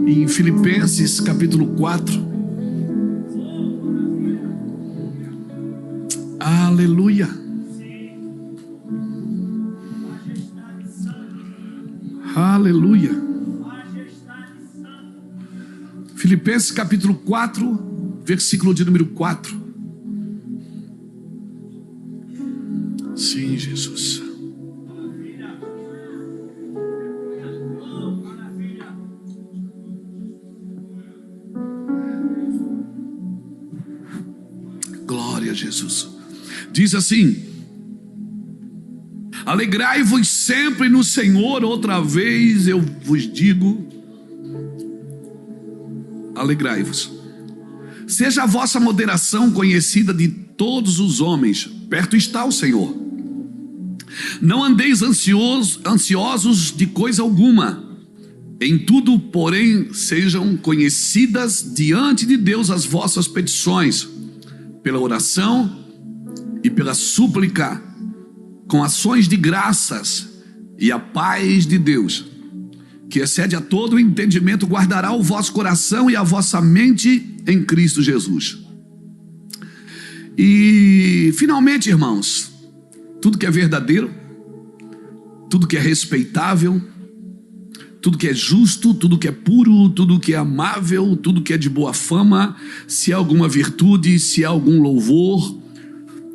em Filipenses capítulo 4. Aleluia. Aleluia. Filipenses capítulo 4, versículo de número 4. Sim, Jesus. Glória a Jesus. Diz assim: alegrai-vos sempre no Senhor. Outra vez eu vos digo, alegrai-vos. Seja a vossa moderação conhecida de todos os homens, perto está o Senhor. Não andeis ansiosos de coisa alguma. Em tudo, porém, sejam conhecidas diante de Deus as vossas petições, pela oração e pela súplica, com ações de graças, e a paz de Deus, que excede a todo o entendimento, guardará o vosso coração e a vossa mente em Cristo Jesus. E finalmente, irmãos, tudo que é verdadeiro, tudo que é respeitável, tudo que é justo, tudo que é puro, tudo que é amável, tudo que é de boa fama, se há alguma virtude, se há algum louvor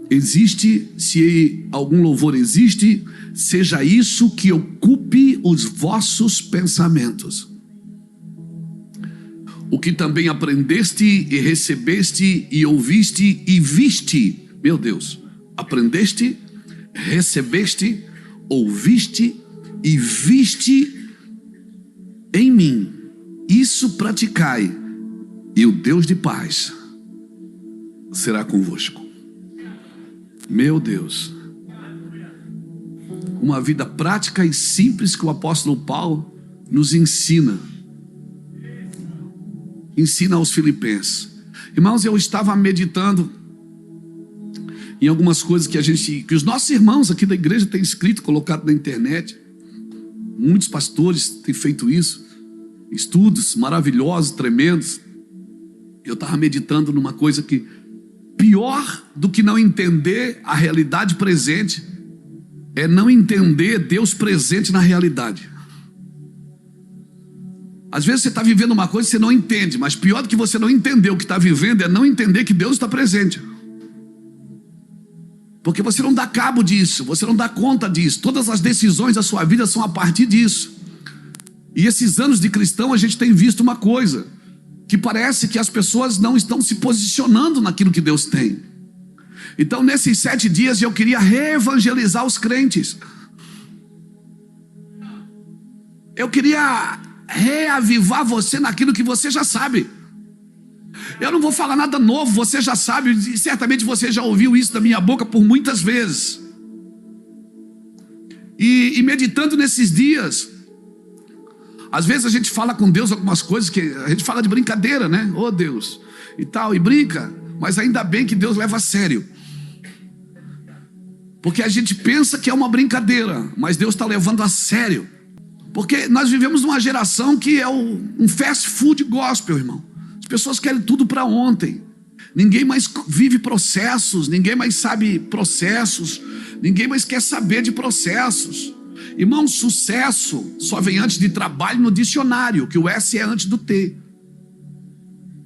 existe, se algum louvor existe, seja isso que ocupe os vossos pensamentos. O que também aprendeste e recebeste e ouviste e viste, meu Deus, aprendeste, recebeste, ouviste e viste em mim, isso praticai, e o Deus de paz será convosco. Meu Deus, uma vida prática e simples que o apóstolo Paulo nos ensina aos filipenses. Irmãos, eu estava meditando em algumas coisas que os nossos irmãos aqui da igreja têm escrito, colocado na internet. Muitos pastores têm feito isso, estudos maravilhosos, tremendos. Eu estava meditando numa coisa que, pior do que não entender a realidade presente, é não entender Deus presente na realidade. Às vezes você está vivendo uma coisa que você não entende, mas pior do que você não entender o que está vivendo é não entender que Deus está presente. Porque você não dá cabo disso, você não dá conta disso. Todas as decisões da sua vida são a partir disso. E esses anos de cristão a gente tem visto uma coisa, que parece que as pessoas não estão se posicionando naquilo que Deus tem. Então nesses 7 dias eu queria reevangelizar os crentes. Eu queria reavivar você naquilo que você já sabe. Eu não vou falar nada novo, você já sabe, e certamente você já ouviu isso da minha boca por muitas vezes. E meditando nesses dias, às vezes a gente fala com Deus algumas coisas que a gente fala de brincadeira, né? Oh Deus, e tal, e brinca, mas ainda bem que Deus leva a sério. Porque a gente pensa que é uma brincadeira, mas Deus está levando a sério. Porque nós vivemos numa geração que é um fast food gospel, irmão. As pessoas querem tudo para ontem. Ninguém mais vive processos, ninguém mais sabe processos, ninguém mais quer saber de processos. Irmão, sucesso só vem antes de trabalho no dicionário, que o S é antes do T.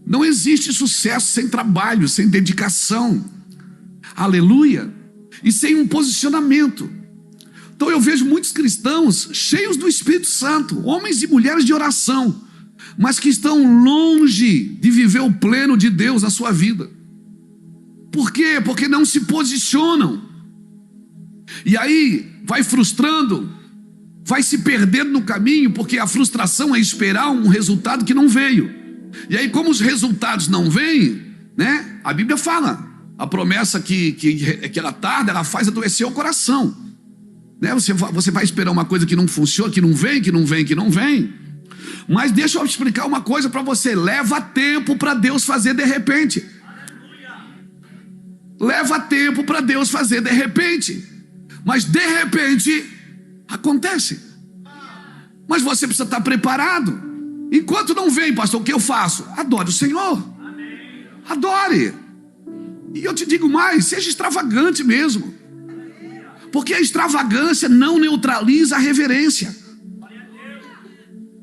Não existe sucesso sem trabalho, sem dedicação. Aleluia. E sem um posicionamento. Então eu vejo muitos cristãos cheios do Espírito Santo, homens e mulheres de oração, mas que estão longe de viver o pleno de Deus na sua vida. Por quê? Porque não se posicionam. E aí vai frustrando, vai se perdendo no caminho, porque a frustração é esperar um resultado que não veio. E aí, como os resultados não vêm, né? A Bíblia fala, a promessa que ela tarda, ela faz adoecer o coração, né? Você vai esperar uma coisa que não funciona, que não vem. Mas deixa eu explicar uma coisa para você: leva tempo para Deus fazer de repente. Leva tempo para Deus fazer de repente. Mas de repente acontece. Mas você precisa estar preparado. Enquanto não vem, pastor, o que eu faço? Adore o Senhor. Adore. E eu te digo mais, seja extravagante mesmo. Porque a extravagância não neutraliza a reverência.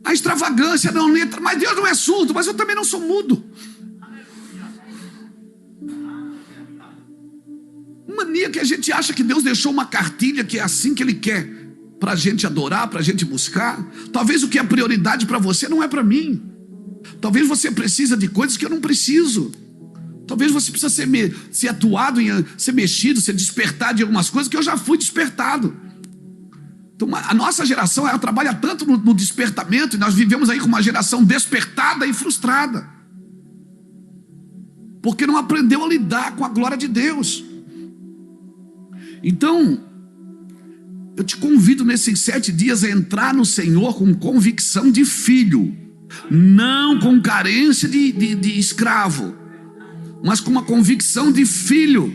A extravagância não neutraliza. Mas Deus não é surdo, mas eu também não sou mudo. Mania que a gente acha que Deus deixou uma cartilha que é assim que Ele quer, para a gente adorar, para a gente buscar. Talvez o que é prioridade para você não é para mim. Talvez você precisa de coisas que eu não preciso. Talvez você precisa ser atuado, ser mexido, ser despertado de algumas coisas que eu já fui despertado. Então a nossa geração, ela trabalha tanto no despertamento, e nós vivemos aí com uma geração despertada e frustrada, porque não aprendeu a lidar com a glória de Deus. Então eu te convido nesses 7 dias a entrar no Senhor com convicção de filho, não com carência de escravo, mas com uma convicção de filho.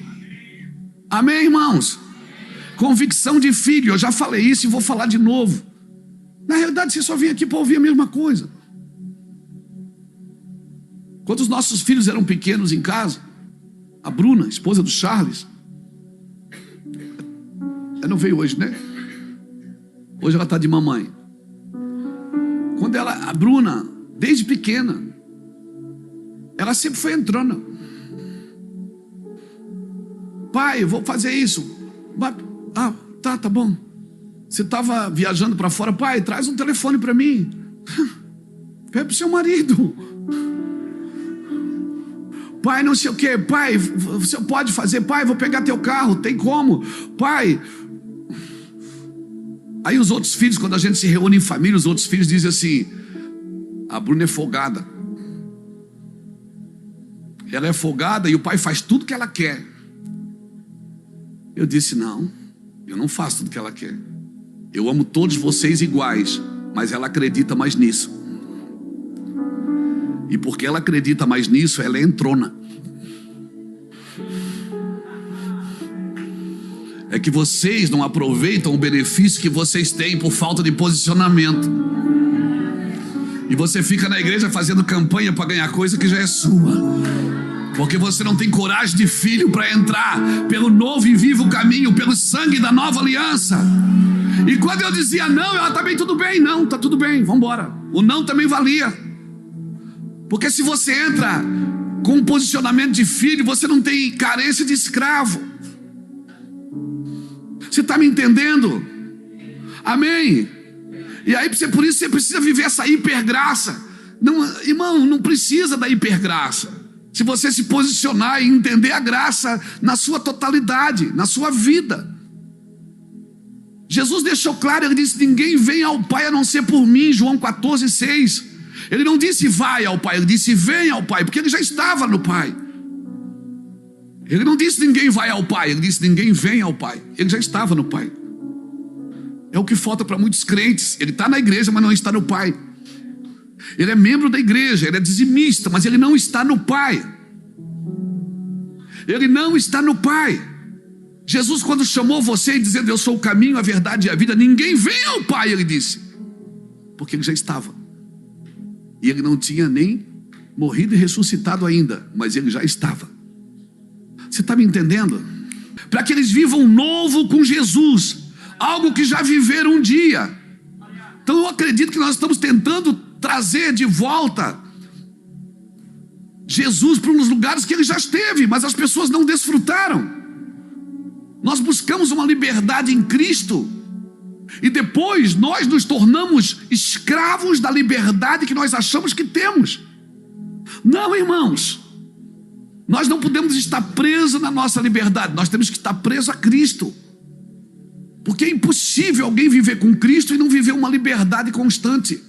Amém, irmãos? Convicção de filho. Eu já falei isso e vou falar de novo. Na realidade, você só vem aqui para ouvir a mesma coisa. Quando os nossos filhos eram pequenos em casa, a Bruna, esposa do Charles, ela não veio hoje, né? Hoje ela está de mamãe. Quando a Bruna, desde pequena, ela sempre foi entrando. Pai, eu vou fazer isso. Ah, tá bom. Você estava viajando para fora. Pai, traz um telefone para mim. Pede para o seu marido. Pai, não sei o que. Pai, você pode fazer. Pai, vou pegar teu carro. Tem como? Pai. Aí os outros filhos, quando a gente se reúne em família, os outros filhos dizem assim: a Bruna é folgada. Ela é folgada e o pai faz tudo que ela quer. Eu disse: não, eu não faço tudo que ela quer. Eu amo todos vocês iguais, mas ela acredita mais nisso. E porque ela acredita mais nisso, ela é entrona. É que vocês não aproveitam o benefício que vocês têm por falta de posicionamento. E você fica na igreja fazendo campanha para ganhar coisa que já é sua. Porque você não tem coragem de filho para entrar pelo novo e vivo caminho, pelo sangue da nova aliança. E quando eu dizia não, ela também tudo bem. Não, tá tudo bem, vamos embora. O não também valia. Porque se você entra com um posicionamento de filho, você não tem carência de escravo. Você está me entendendo? Amém? E aí por isso você precisa viver essa hipergraça. Não, irmão, não precisa da hipergraça. Se você se posicionar e entender a graça na sua totalidade, na sua vida. Jesus deixou claro, ele disse: ninguém vem ao Pai a não ser por mim, João 14:6. Ele não disse vai ao Pai, ele disse vem ao Pai, porque ele já estava no Pai. Ele não disse ninguém vai ao Pai, ele disse ninguém vem ao Pai. Ele já estava no Pai. É o que falta para muitos crentes. Ele está na igreja, mas não está no Pai. Ele é membro da igreja, ele é dizimista, mas ele não está no Pai. Ele não está no Pai. Jesus, quando chamou você dizendo eu sou o caminho, a verdade e a vida, ninguém vem ao Pai, ele disse. Porque ele já estava. E ele não tinha nem morrido e ressuscitado ainda, mas ele já estava. Você está me entendendo? Para que eles vivam novo com Jesus, algo que já viveram um dia. Então eu acredito que nós estamos tentando trazer de volta Jesus para uns lugares que ele já esteve, mas as pessoas não desfrutaram. Nós buscamos uma liberdade em Cristo e depois nós nos tornamos escravos da liberdade que nós achamos que temos. Não, irmãos, nós não podemos estar presos na nossa liberdade, nós temos que estar presos a Cristo. Porque é impossível alguém viver com Cristo e não viver uma liberdade constante.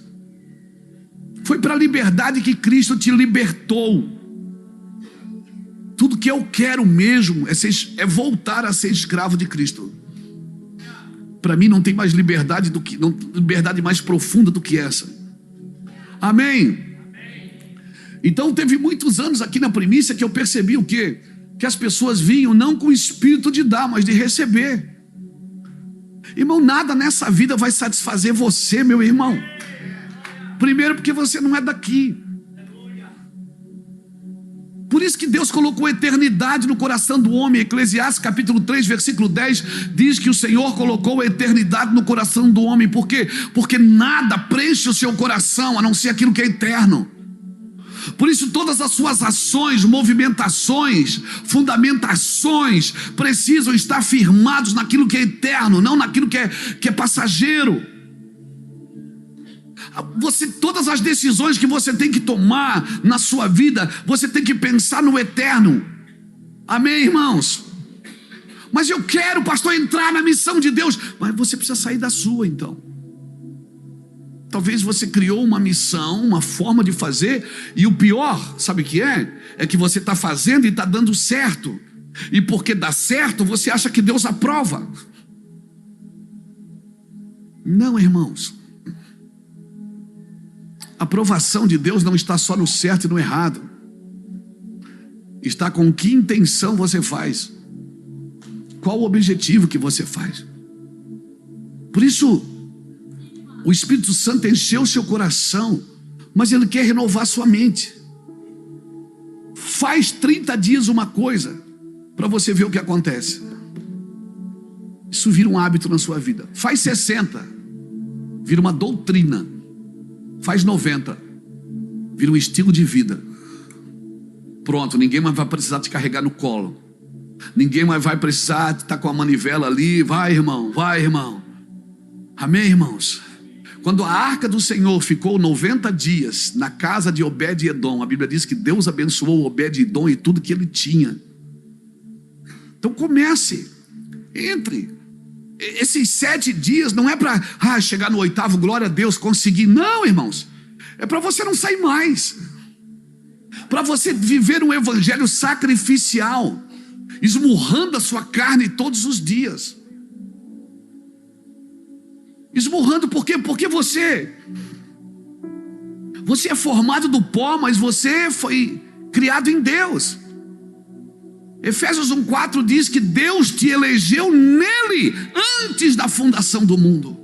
Foi para a liberdade que Cristo te libertou. Tudo que eu quero mesmo é voltar a ser escravo de Cristo. Para mim não tem mais liberdade liberdade mais profunda do que essa. Amém? Então teve muitos anos aqui na primícia que eu percebi o quê? Que as pessoas vinham não com o espírito de dar, mas de receber. Irmão, nada nessa vida vai satisfazer você, meu irmão. Primeiro, porque você não é daqui. Por isso que Deus colocou eternidade no coração do homem. Eclesiastes capítulo 3, versículo 10, diz que o Senhor colocou a eternidade no coração do homem. Por quê? Porque nada preenche o seu coração, a não ser aquilo que é eterno. Por isso todas as suas ações, movimentações, fundamentações precisam estar firmados naquilo que é eterno, não naquilo que é passageiro. Todas as decisões que você tem que tomar na sua vida, você tem que pensar no eterno. Amém, irmãos? Mas eu quero, pastor, entrar na missão de Deus. Mas você precisa sair da sua, então. Talvez você criou uma missão, uma forma de fazer, e o pior, sabe o que é? É que você está fazendo e está dando certo. E porque dá certo, você acha que Deus aprova. Não, irmãos. A aprovação de Deus não está só no certo e no errado. Está com que intenção você faz. Qual o objetivo que você faz. Por isso, o Espírito Santo encheu o seu coração, mas Ele quer renovar sua mente. Faz 30 dias uma coisa, para você ver o que acontece. Isso vira um hábito na sua vida. Faz 60, vira uma doutrina. Faz 90, vira um estilo de vida. Pronto, ninguém mais vai precisar te carregar no colo. Ninguém mais vai precisar estar com a manivela ali. Vai, irmão, vai, irmão. Amém, irmãos? Quando a arca do Senhor ficou 90 dias na casa de Obed-Edom, a Bíblia diz que Deus abençoou Obed-Edom e tudo que ele tinha. Então comece, entre. Esses 7 dias não é para chegar no 8º, glória a Deus, conseguir. Não, irmãos. É para você não sair mais. Para você viver um evangelho sacrificial, esmurrando a sua carne todos os dias. Esmurrando por quê? Porque você é formado do pó, mas você foi criado em Deus. Efésios 1,4 diz que Deus te elegeu nele antes da fundação do mundo.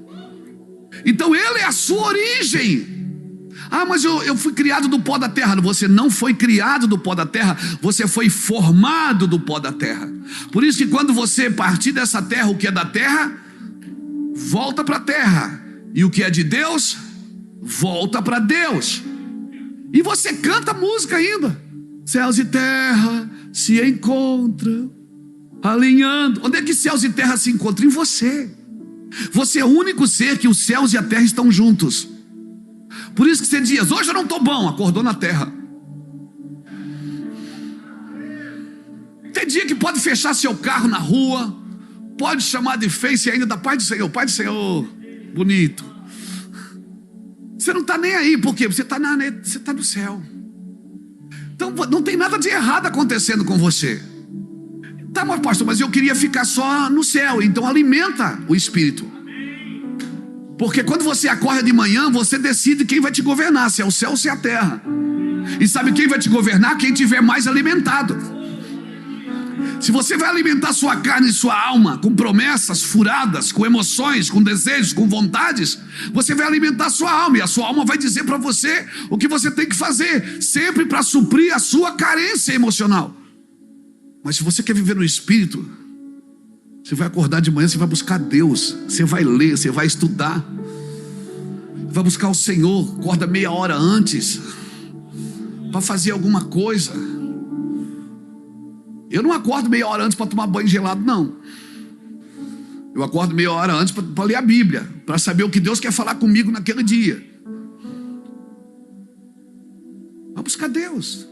Então Ele é a sua origem. Mas eu fui criado do pó da terra. Você não foi criado do pó da terra, você foi formado do pó da terra. Por isso que quando você partir dessa terra, o que é da terra, volta para a terra. E o que é de Deus, volta para Deus. E você canta música ainda. Céus e terra se encontram, alinhando. Onde é que céus e terra se encontram? Em você. Você é o único ser que os céus e a terra estão juntos. Por isso que você diz, hoje eu não estou bom, acordou na terra. Tem dia que pode fechar seu carro na rua, pode chamar de Face ainda da paz do Senhor. Pai do Senhor, bonito. Você não está nem aí, por quê? Você está no céu. Então não tem nada de errado acontecendo com você. Tá, mas pastor, mas eu queria ficar só no céu. Então alimenta o Espírito. Porque quando você acorda de manhã, você decide quem vai te governar, se é o céu ou se é a terra. E sabe quem vai te governar? Quem tiver mais alimentado. Se você vai alimentar sua carne e sua alma com promessas furadas, com emoções, com desejos, com vontades, você vai alimentar sua alma, e a sua alma vai dizer para você o que você tem que fazer, sempre para suprir a sua carência emocional. Mas se você quer viver no Espírito, você vai acordar de manhã, você vai buscar Deus, você vai ler, você vai estudar, vai buscar o Senhor, acorda meia hora antes para fazer alguma coisa. Eu não acordo meia hora antes para tomar banho gelado, não. Eu acordo meia hora antes para ler a Bíblia, para saber o que Deus quer falar comigo naquele dia. Vai buscar Deus.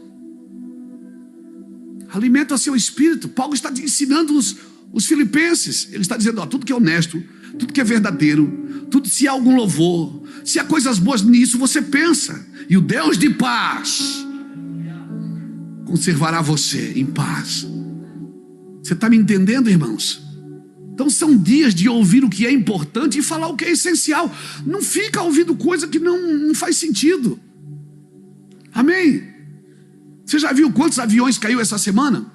Alimenta o seu espírito. Paulo está ensinando os filipenses. Ele está dizendo, tudo que é honesto, tudo que é verdadeiro, tudo, se há algum louvor, se há coisas boas nisso, você pensa. E o Deus de paz conservará você em paz. Você está me entendendo, irmãos? Então são dias de ouvir o que é importante e falar o que é essencial. Não fica ouvindo coisa que não faz sentido. Amém? Você já viu quantos aviões caiu essa semana?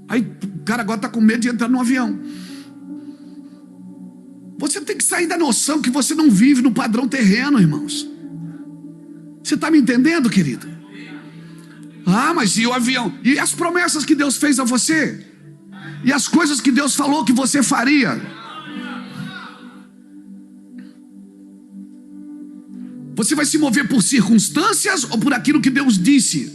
Aí o cara agora está com medo de entrar no avião. Você tem que sair da noção que você não vive no padrão terreno, irmãos. Você está me entendendo, querido? Ah, mas e o avião? E as promessas que Deus fez a você? E as coisas que Deus falou que você faria? Você vai se mover por circunstâncias ou por aquilo que Deus disse?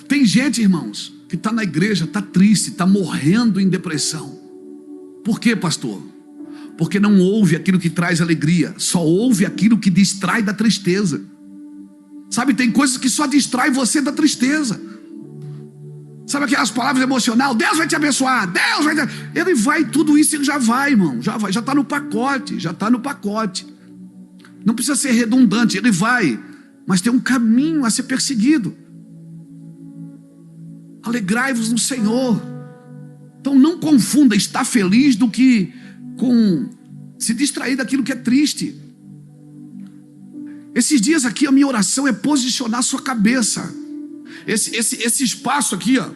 Tem gente, irmãos, que está na igreja, está triste, está morrendo em depressão. Por quê, pastor? Porque não ouve aquilo que traz alegria, só ouve aquilo que distrai da tristeza. Sabe, tem coisas que só distrai você da tristeza. Sabe aquelas palavras emocionais? Deus vai te abençoar, Deus vai te... Ele vai, tudo isso ele já vai, irmão, já vai, já está no pacote, já está no pacote. Não precisa ser redundante, ele vai, mas tem um caminho a ser perseguido. Alegrai-vos no Senhor. Então não confunda estar feliz do que com se distrair daquilo que é triste. Esses dias aqui a minha oração é posicionar a sua cabeça. Esse espaço aqui, ó,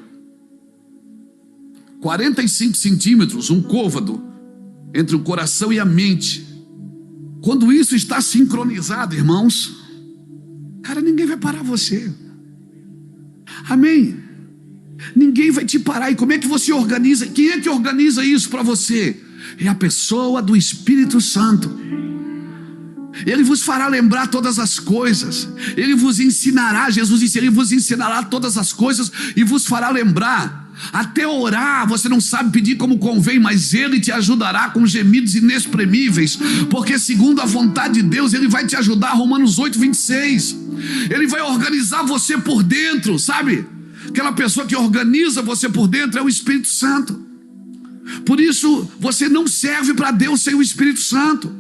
45 centímetros, um côvado entre o coração e a mente. Quando isso está sincronizado, irmãos, cara, ninguém vai parar você. Amém? Ninguém vai te parar. E como é que você organiza? Quem é que organiza isso para você? É a pessoa do Espírito Santo. Ele vos fará lembrar todas as coisas. Ele vos ensinará, Jesus disse, ele vos ensinará todas as coisas e vos fará lembrar. Até orar, você não sabe pedir como convém, mas Ele te ajudará com gemidos inexprimíveis, porque segundo a vontade de Deus, Ele vai te ajudar. Romanos 8:26. Ele vai organizar você por dentro, sabe? Aquela pessoa que organiza você por dentro é o Espírito Santo. Por isso, você não serve para Deus sem o Espírito Santo.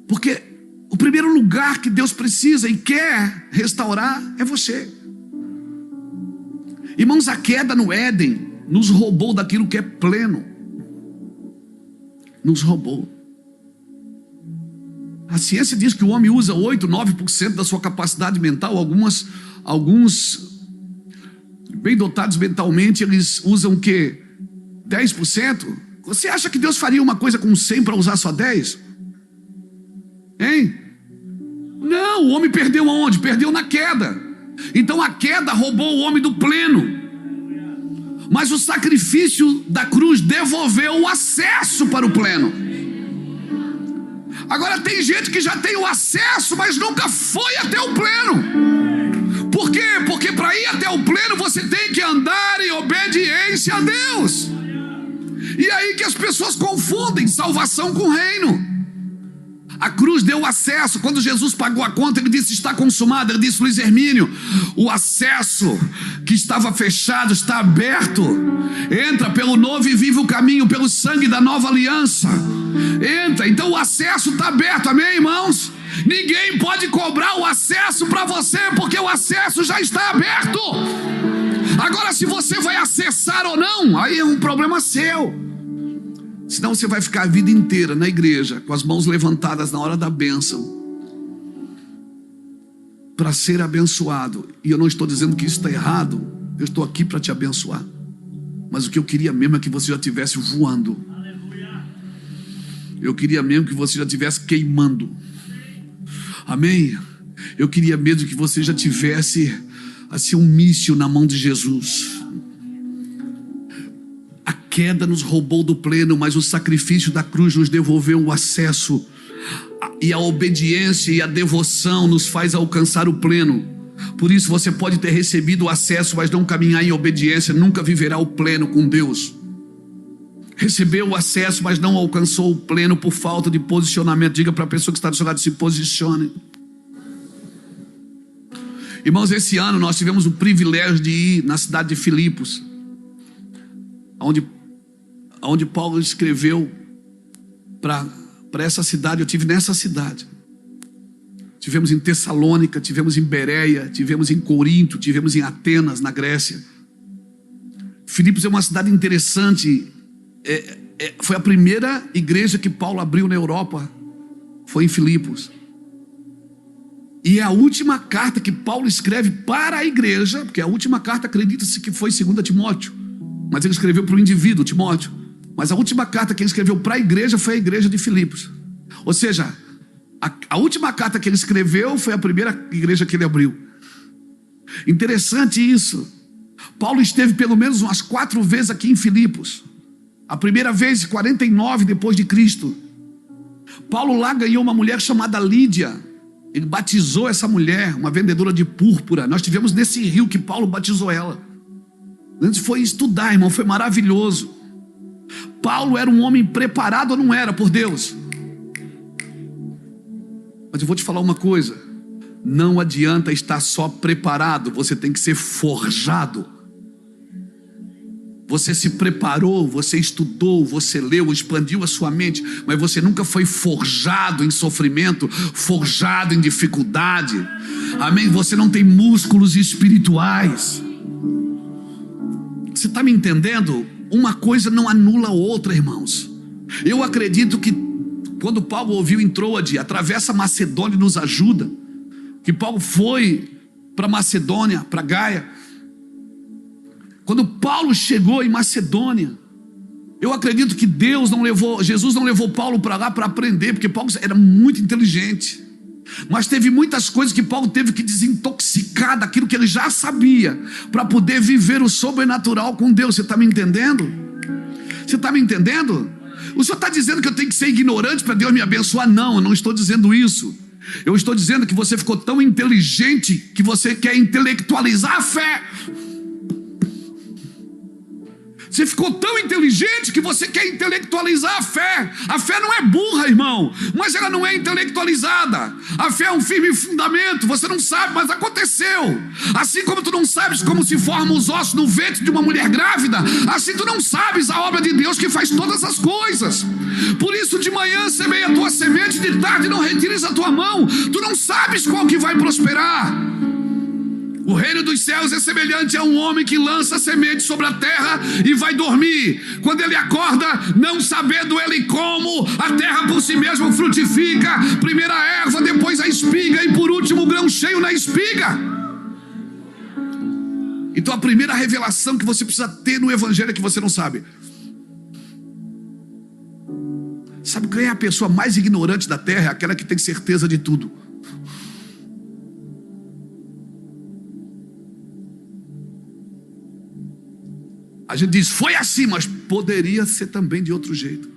Porque o primeiro lugar que Deus precisa e quer restaurar é você. Irmãos, a queda no Éden nos roubou daquilo que é pleno. Nos roubou. A ciência diz que o homem usa 8, 9% da sua capacidade mental. Alguns bem dotados mentalmente, eles usam o quê? 10%? Você acha que Deus faria uma coisa com 100 para usar só 10? Hein? Não, o homem perdeu aonde? Perdeu na queda. Então a queda roubou o homem do pleno. Mas o sacrifício da cruz devolveu o acesso para o pleno. Agora tem gente que já tem o acesso, mas nunca foi até o pleno. Por quê? Porque para ir até o pleno você tem que andar em obediência a Deus. E aí que as pessoas confundem salvação com reino. A cruz deu acesso. Quando Jesus pagou a conta, ele disse, está consumado. Ele disse, Luiz Hermínio, o acesso que estava fechado está aberto. Entra pelo novo e vivo caminho, pelo sangue da nova aliança. Entra, então o acesso está aberto, amém, irmãos? Ninguém pode cobrar o acesso para você, porque o acesso já está aberto. Agora, se você vai acessar ou não, aí é um problema seu. Senão você vai ficar a vida inteira na igreja com as mãos levantadas na hora da bênção para ser abençoado. E eu não estou dizendo que isso está errado. Eu estou aqui para te abençoar. Mas o que eu queria mesmo é que você já estivesse voando. Eu queria mesmo que você já estivesse queimando. Amém? Eu queria mesmo que você já tivesse assim um míssil na mão de Jesus. A queda nos roubou do pleno, mas o sacrifício da cruz nos devolveu o acesso. E a obediência e a devoção nos faz alcançar o pleno. Por isso você pode ter recebido o acesso, mas não caminhar em obediência, nunca viverá o pleno com Deus. Recebeu o acesso, mas não alcançou o pleno por falta de posicionamento. Diga para a pessoa que está do seu lado, se posicione. Irmãos, esse ano nós tivemos o privilégio de ir na cidade de Filipos, onde Paulo escreveu para essa cidade. Eu tive nessa cidade. Tivemos em Tessalônica, tivemos em Bereia, tivemos em Corinto, tivemos em Atenas, na Grécia. Filipos é uma cidade interessante. Foi a primeira igreja que Paulo abriu na Europa. Foi em Filipos. E é a última carta que Paulo escreve para a igreja, porque a última carta acredita-se que foi 2 Timóteo, mas ele escreveu para o indivíduo, Timóteo. Mas a última carta que ele escreveu para a igreja foi a igreja de Filipos. Ou seja, a última carta que ele escreveu foi a primeira igreja que ele abriu. Interessante isso. Paulo esteve pelo menos umas 4 vezes aqui em Filipos. A primeira vez, 49 depois de Cristo. Paulo lá ganhou uma mulher chamada Lídia. Ele batizou essa mulher, uma vendedora de púrpura. Nós tivemos nesse rio que Paulo batizou ela. Antes foi estudar, irmão, foi maravilhoso. Paulo era um homem preparado ou não era por Deus? Mas eu vou te falar uma coisa: não adianta estar só preparado, você tem que ser forjado. Você se preparou, você estudou, você leu, expandiu a sua mente, mas você nunca foi forjado em sofrimento, forjado em dificuldade. Amém? Você não tem músculos espirituais. Você está me entendendo? Uma coisa não anula a outra, irmãos. Eu acredito que quando Paulo ouviu em Troade, atravessa Macedônia e nos ajuda, que Paulo foi para Macedônia, para Gaia. Quando Paulo chegou em Macedônia, eu acredito que Jesus não levou Paulo para lá para aprender, porque Paulo era muito inteligente. Mas teve muitas coisas que Paulo teve que desintoxicar daquilo que ele já sabia, para poder viver o sobrenatural com Deus. Você está me entendendo? Você está me entendendo? O senhor está dizendo que eu tenho que ser ignorante para Deus me abençoar? Não, eu não estou dizendo isso. Eu estou dizendo que você ficou tão inteligente que você quer intelectualizar a fé. Você ficou tão inteligente que você quer intelectualizar a fé. A fé não é burra, irmão, mas ela não é intelectualizada. A fé é um firme fundamento. Você não sabe, mas aconteceu. Assim como tu não sabes como se formam os ossos no ventre de uma mulher grávida, assim tu não sabes a obra de Deus que faz todas as coisas. Por isso de manhã semeia a tua semente, de tarde não retires a tua mão. Tu não sabes qual que vai prosperar. O reino dos céus é semelhante a um homem que lança semente sobre a terra e vai dormir. Quando ele acorda, não sabendo ele como, a terra por si mesma frutifica. Primeiro a erva, depois a espiga e por último o grão cheio na espiga. Então a primeira revelação que você precisa ter no evangelho é que você não sabe. Sabe quem é a pessoa mais ignorante da terra? É aquela que tem certeza de tudo. A gente diz, foi assim, mas poderia ser também de outro jeito.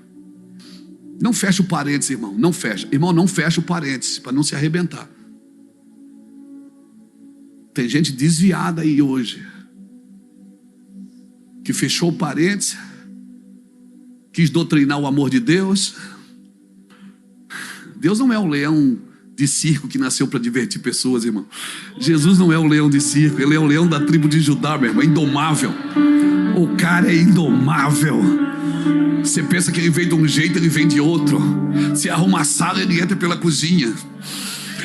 Não fecha o parênteses, irmão. Não fecha. Irmão, não fecha o parênteses, para não se arrebentar. Tem gente desviada aí hoje, que fechou o parênteses, quis doutrinar o amor de Deus. Deus não é um leão de circo que nasceu para divertir pessoas, irmão. Jesus não é um leão de circo, ele é o leão da tribo de Judá, meu irmão, é indomável. O cara é indomável. Você pensa que ele vem de um jeito, ele vem de outro. Se arruma a sala, ele entra pela cozinha.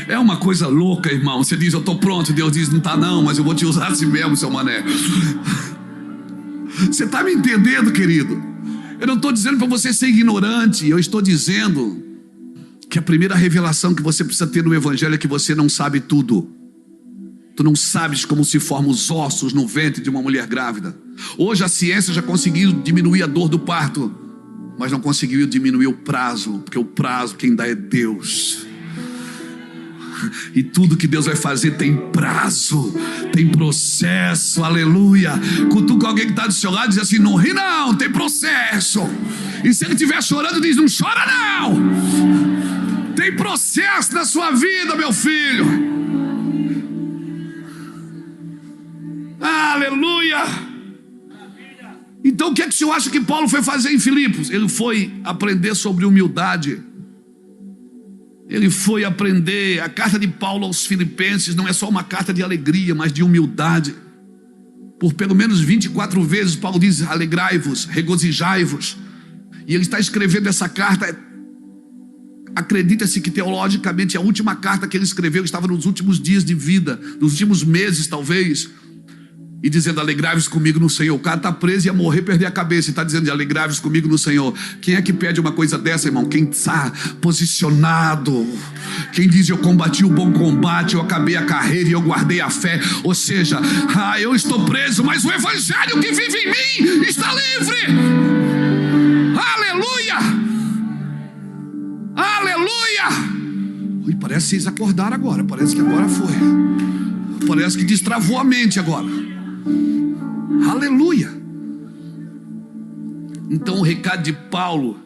É uma coisa louca, irmão. Você diz, eu estou pronto. Deus diz, não está não, mas eu vou te usar assim mesmo, seu mané. Você está me entendendo, querido? Eu não estou dizendo para você ser ignorante. Eu estou dizendo que a primeira revelação que você precisa ter no evangelho é que você não sabe tudo. Tu não sabes como se formam os ossos no ventre de uma mulher grávida. Hoje a ciência já conseguiu diminuir a dor do parto, mas não conseguiu diminuir o prazo, porque o prazo quem dá é Deus. E tudo que Deus vai fazer tem prazo, tem processo, aleluia. Cutuca alguém que está do seu lado e diz assim, não ri não, tem processo. E se ele estiver chorando, diz, não chora não. Tem processo na sua vida, meu filho. Aleluia. Então o que é que o senhor acha que Paulo foi fazer em Filipos? Ele foi aprender sobre humildade. Ele foi aprender. A carta de Paulo aos Filipenses não é só uma carta de alegria, mas de humildade. Por pelo menos 24 vezes Paulo diz, alegrai-vos, regozijai-vos. E ele está escrevendo essa carta. Acredita-se que teologicamente a última carta que ele escreveu estava nos últimos dias de vida, nos últimos meses talvez. E dizendo, alegrai-vos comigo no Senhor. O cara está preso e ia morrer, perder a cabeça. E está dizendo, alegrai-vos comigo no Senhor. Quem é que pede uma coisa dessa, irmão? Quem está posicionado. Quem diz, eu combati o bom combate, eu acabei a carreira e eu guardei a fé. Ou seja, eu estou preso, mas o evangelho que vive em mim está livre. Aleluia. Aleluia. Parece que vocês acordaram agora. Parece que agora foi. Parece que destravou a mente agora. Aleluia. Então o recado de Paulo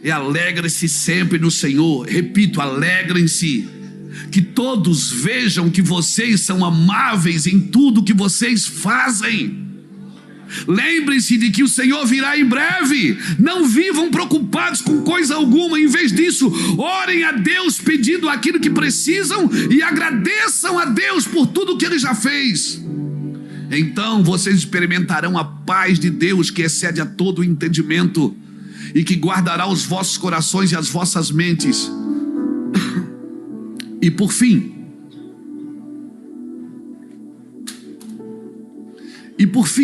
é: alegrem-se sempre no Senhor. Repito, alegrem-se. Que todos vejam que vocês são amáveis em tudo que vocês fazem. Lembrem-se de que o Senhor virá em breve. Não vivam preocupados com coisa alguma. Em vez disso, orem a Deus pedindo aquilo que precisam e agradeçam a Deus por tudo que Ele já fez. Então vocês experimentarão a paz de Deus, que excede a todo o entendimento, e que guardará os vossos corações e as vossas mentes. E por fim,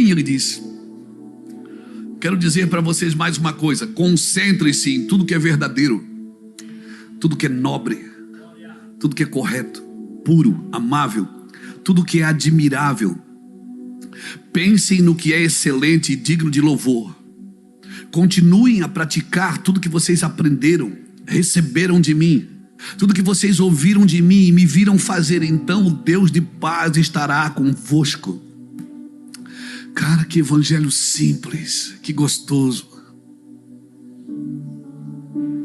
ele diz: quero dizer para vocês mais uma coisa: concentrem-se em tudo que é verdadeiro, tudo que é nobre, tudo que é correto, puro, amável, tudo que é admirável. Pensem no que é excelente e digno de louvor. Continuem a praticar tudo que vocês aprenderam, receberam de mim, tudo que vocês ouviram de mim e me viram fazer. Então o Deus de paz estará convosco. Cara, que evangelho simples, que gostoso.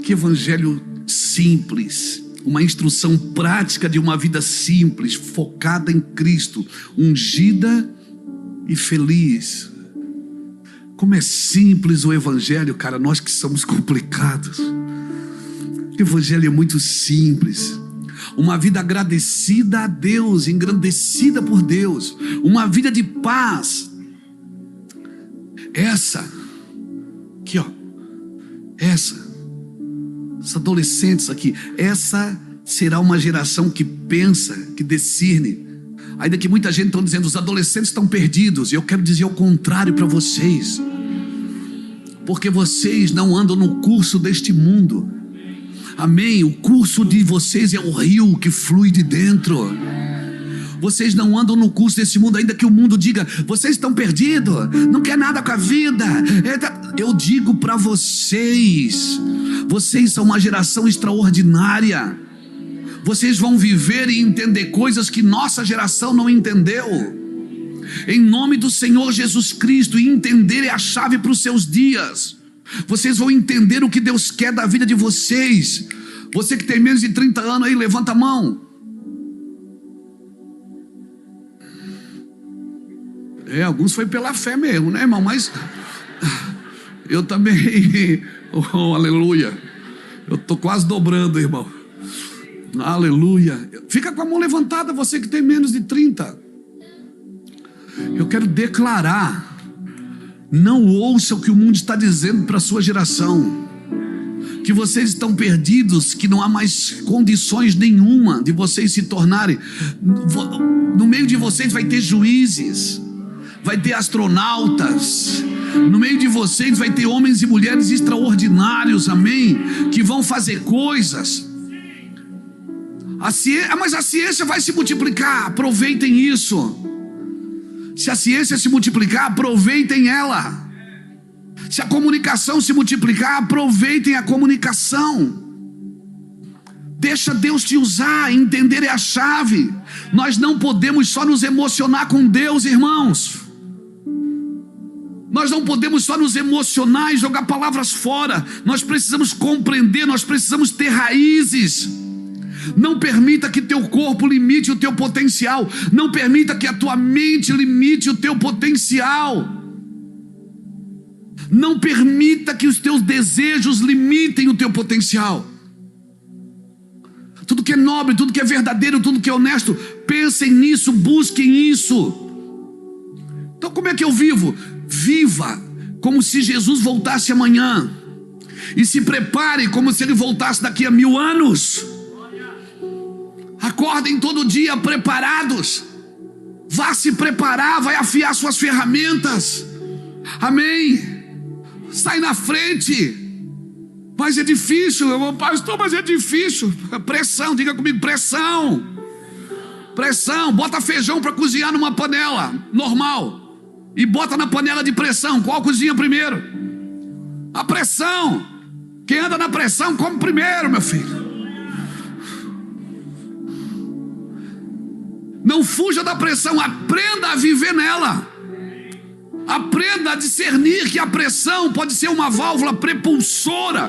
Que evangelho simples. Uma instrução prática de uma vida simples, focada em Cristo, ungida e feliz. Como é simples o evangelho, cara, nós que somos complicados. O evangelho é muito simples. Uma vida agradecida a Deus, engrandecida por Deus. Uma vida de paz. Essa aqui, ó, esses adolescentes aqui, essa será uma geração que pensa, que discerne. Ainda que muita gente está dizendo: os adolescentes estão perdidos. E eu quero dizer o contrário para vocês, porque vocês não andam no curso deste mundo. Amém? O curso de vocês é o rio que flui de dentro. Vocês não andam no curso desse mundo. Ainda que o mundo diga: vocês estão perdidos, não quer nada com a vida. Eu digo para vocês: vocês são uma geração extraordinária. Vocês vão viver e entender coisas que nossa geração não entendeu. Em nome do Senhor Jesus Cristo. E entender é a chave para os seus dias. Vocês vão entender o que Deus quer da vida de vocês. Você que tem menos de 30 anos aí, levanta a mão. Alguns foi pela fé mesmo, né, irmão? Mas eu também. Oh, aleluia. Eu estou quase dobrando, irmão. Aleluia. Fica com a mão levantada, você que tem menos de 30. Eu quero declarar: não ouça o que o mundo está dizendo para a sua geração, que vocês estão perdidos, que não há mais condições nenhuma de vocês se tornarem. No meio de vocês vai ter juízes, vai ter astronautas. No meio de vocês vai ter homens e mulheres extraordinários, amém, que vão fazer coisas. Mas a ciência vai se multiplicar, aproveitem isso. Se a ciência se multiplicar, aproveitem ela. Se a comunicação se multiplicar, aproveitem a comunicação. Deixa Deus te usar. Entender é a chave. Nós não podemos só nos emocionar com Deus, irmãos. Nós não podemos só nos emocionar e jogar palavras fora. Nós precisamos compreender, nós precisamos ter raízes. Não permita que teu corpo limite o teu potencial. Não permita que a tua mente limite o teu potencial. Não permita que os teus desejos limitem o teu potencial. Tudo que é nobre, tudo que é verdadeiro, tudo que é honesto, pensem nisso, busquem isso. Então como é que eu vivo? Viva como se Jesus voltasse amanhã. E se prepare como se Ele voltasse daqui a 1000 anos. Acordem todo dia preparados. Vá se preparar, vai afiar suas ferramentas. Amém. Sai na frente. Mas é difícil, pastor, mas é difícil. Pressão, diga comigo, pressão. Pressão, bota feijão para cozinhar numa panela normal e bota na panela de pressão. Qual cozinha primeiro? A pressão. Quem anda na pressão come primeiro, meu filho. Não fuja da pressão, aprenda a viver nela. Aprenda a discernir que a pressão pode ser uma válvula prepulsora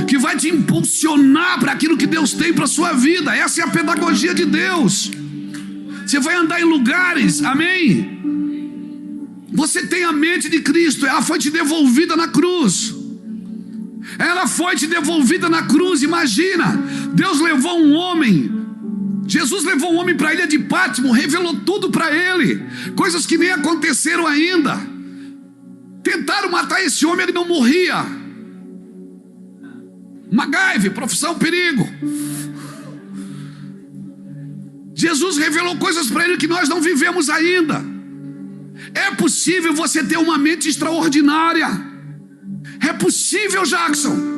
que vai te impulsionar para aquilo que Deus tem para a sua vida. Essa é a pedagogia de Deus. Você vai andar em lugares, amém? Você tem a mente de Cristo, ela foi te devolvida na cruz. Ela foi te devolvida na cruz, imagina. Deus levou um homem, Jesus levou um homem para a ilha de Pátimo, revelou tudo para ele, coisas que nem aconteceram ainda. Tentaram matar esse homem, ele não morria. MacGyver, profissão perigo. Jesus revelou coisas para ele que nós não vivemos ainda. É possível você ter uma mente extraordinária. É possível, Jackson.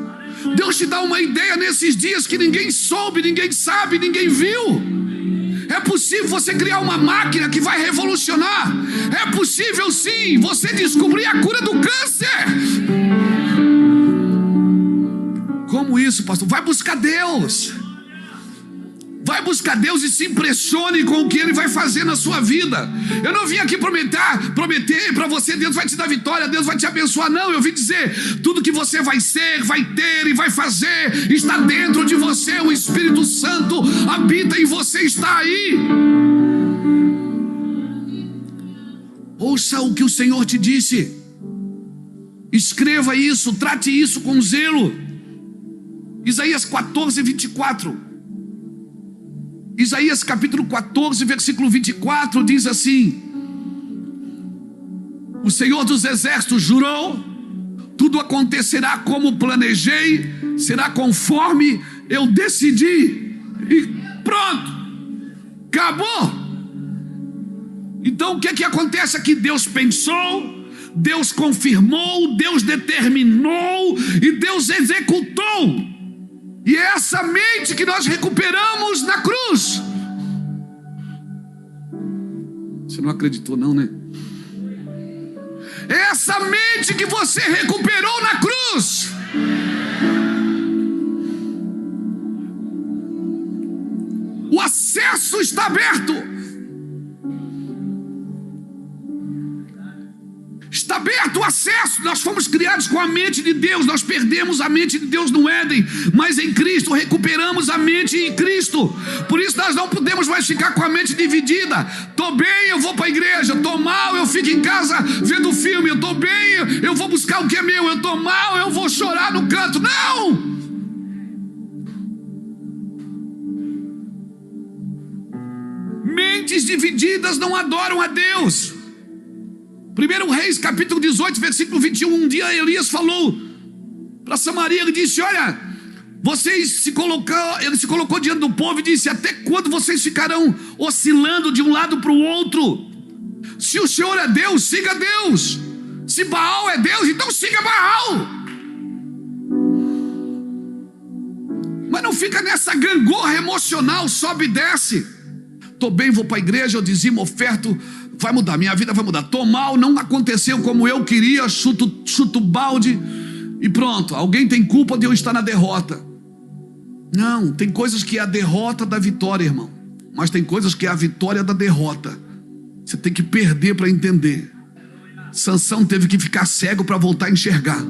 Deus te dá uma ideia nesses dias que ninguém soube, ninguém sabe, ninguém viu. É possível você criar uma máquina que vai revolucionar. É possível sim você descobrir a cura do câncer. Como isso, pastor? Vai buscar Deus. Vai buscar Deus e se impressione com o que Ele vai fazer na sua vida. Eu não vim aqui prometer para você, Deus vai te dar vitória, Deus vai te abençoar. Não, eu vim dizer, tudo que você vai ser, vai ter e vai fazer, está dentro de você. O Espírito Santo habita em você, está aí. Ouça o que o Senhor te disse. Escreva isso, trate isso com zelo. Isaías 14, 24. Isaías capítulo 14, versículo 24 diz assim: o Senhor dos Exércitos jurou, tudo acontecerá como planejei, será conforme eu decidi, e pronto, acabou. Então o que acontece aqui? Deus pensou, Deus confirmou, Deus determinou e Deus executou. E é essa mente que nós recuperamos na cruz. Você não acreditou não, né? É essa mente que você recuperou na cruz. O acesso está aberto. Está aberto o acesso. Nós fomos criados com a mente de Deus. Nós perdemos a mente de Deus no Éden, mas em Cristo recuperamos a mente em Cristo. Por isso nós não podemos mais ficar com a mente dividida. Estou bem, eu vou para a igreja. Estou mal, eu fico em casa vendo filme. Eu estou bem, eu vou buscar o que é meu. Eu estou mal, eu vou chorar no canto. Não! Mentes divididas não adoram a Deus. 1 Reis capítulo 18, versículo 21. Um dia Elias falou para Samaria, ele disse: olha, ele se colocou diante do povo e disse: até quando vocês ficarão oscilando de um lado para o outro? Se o Senhor é Deus, siga Deus. Se Baal é Deus, então siga Baal. Mas não fica nessa gangorra emocional, sobe e desce. Estou bem, vou para a igreja, eu dizimo, oferto, vai mudar, minha vida vai mudar. Estou mal, não aconteceu como eu queria, chuto balde e pronto. Alguém tem culpa de eu estar na derrota. Não, tem coisas que é a derrota da vitória, irmão. Mas tem coisas que é a vitória da derrota. Você tem que perder para entender. Sansão teve que ficar cego para voltar a enxergar.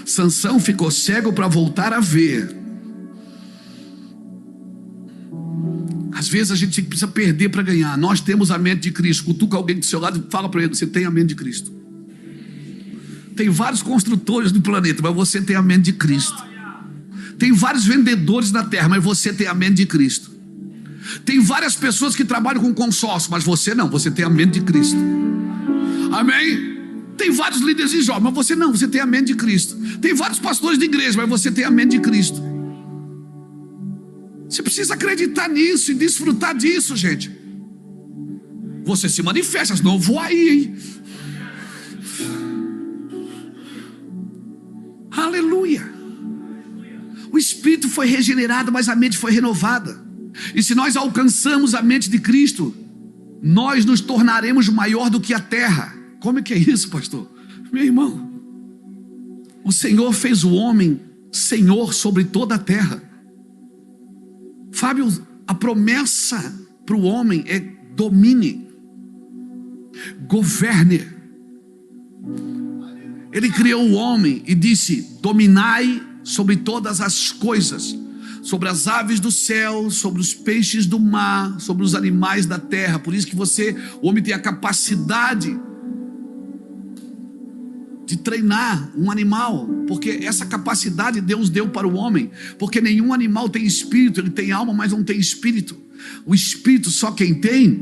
Sansão ficou cego para voltar a ver. Às vezes a gente precisa perder para ganhar. Nós temos a mente de Cristo. Cutuca alguém do seu lado e fala para ele: você tem a mente de Cristo. Tem vários construtores do planeta, mas você tem a mente de Cristo. Tem vários vendedores na terra, mas você tem a mente de Cristo. Tem várias pessoas que trabalham com consórcio, mas você não, você tem a mente de Cristo. Amém? Tem vários líderes de jovens, mas você não, você tem a mente de Cristo. Tem vários pastores de igreja, mas você tem a mente de Cristo. Você precisa acreditar nisso e desfrutar disso, gente. Você se manifesta, senão eu vou aí, hein? Aleluia. O espírito foi regenerado, mas a mente foi renovada. E se nós alcançamos a mente de Cristo, nós nos tornaremos maior do que a terra. Como é que é isso, pastor? Meu irmão, o Senhor fez o homem senhor sobre toda a terra. Fábio, A promessa para o homem é: domine, governe. Ele criou o homem e disse: dominai sobre todas as coisas, sobre as aves do céu, sobre os peixes do mar, sobre os animais da terra. Por isso que o homem tem a capacidade de treinar um animal, porque essa capacidade Deus deu para o homem, porque nenhum animal tem espírito. Ele tem alma, mas não tem espírito. O espírito só quem tem.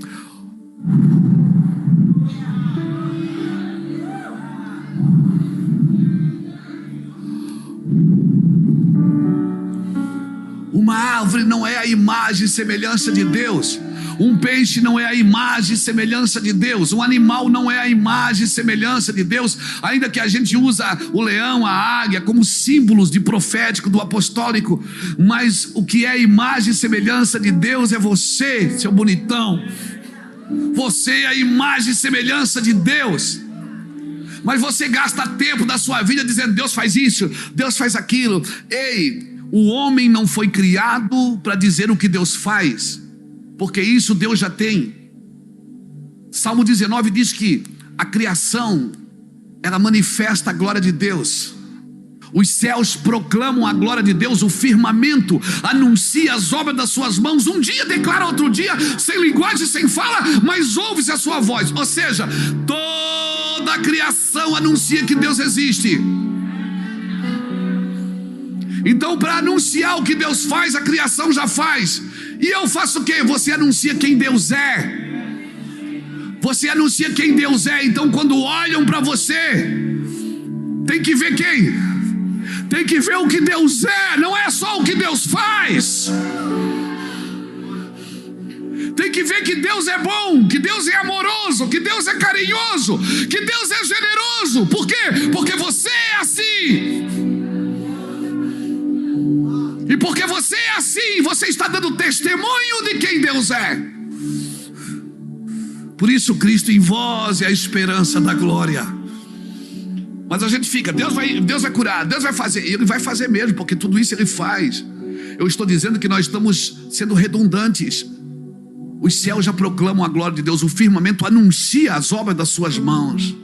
Uma árvore não é a imagem e semelhança de Deus. Um peixe não é a imagem e semelhança de Deus. Um animal não é a imagem e semelhança de Deus. Ainda que a gente usa o leão, a águia como símbolos de profético, do apostólico, mas o que é imagem e semelhança de Deus é você, seu bonitão. Você é a imagem e semelhança de Deus. Mas você gasta tempo da sua vida dizendo: Deus faz isso, Deus faz aquilo. Ei, o homem não foi criado para dizer o que Deus faz, porque isso Deus já tem. Salmo 19 diz que a criação, ela manifesta a glória de Deus. Os céus proclamam a glória de Deus, o firmamento anuncia as obras das suas mãos. Um dia declara, outro dia, sem linguagem, sem fala, mas ouve-se a sua voz. Ou seja, toda a criação anuncia que Deus existe. Então, para anunciar o que Deus faz, a criação já faz. E eu faço o quê? Você anuncia quem Deus é. Você anuncia quem Deus é. Então, quando olham para você, tem que ver quem? Tem que ver o que Deus é, não é só o que Deus faz. Tem que ver que Deus é bom, que Deus é amoroso, que Deus é carinhoso, que Deus é generoso. Por quê? Porque você é assim. E porque você é assim, você está dando testemunho de quem Deus é. Por isso Cristo em vós é a esperança da glória. Mas a gente fica: Deus vai curar, Deus vai fazer. E Ele vai fazer mesmo, porque tudo isso Ele faz. Eu estou dizendo que nós estamos sendo redundantes. Os céus já proclamam a glória de Deus. O firmamento anuncia as obras das suas mãos.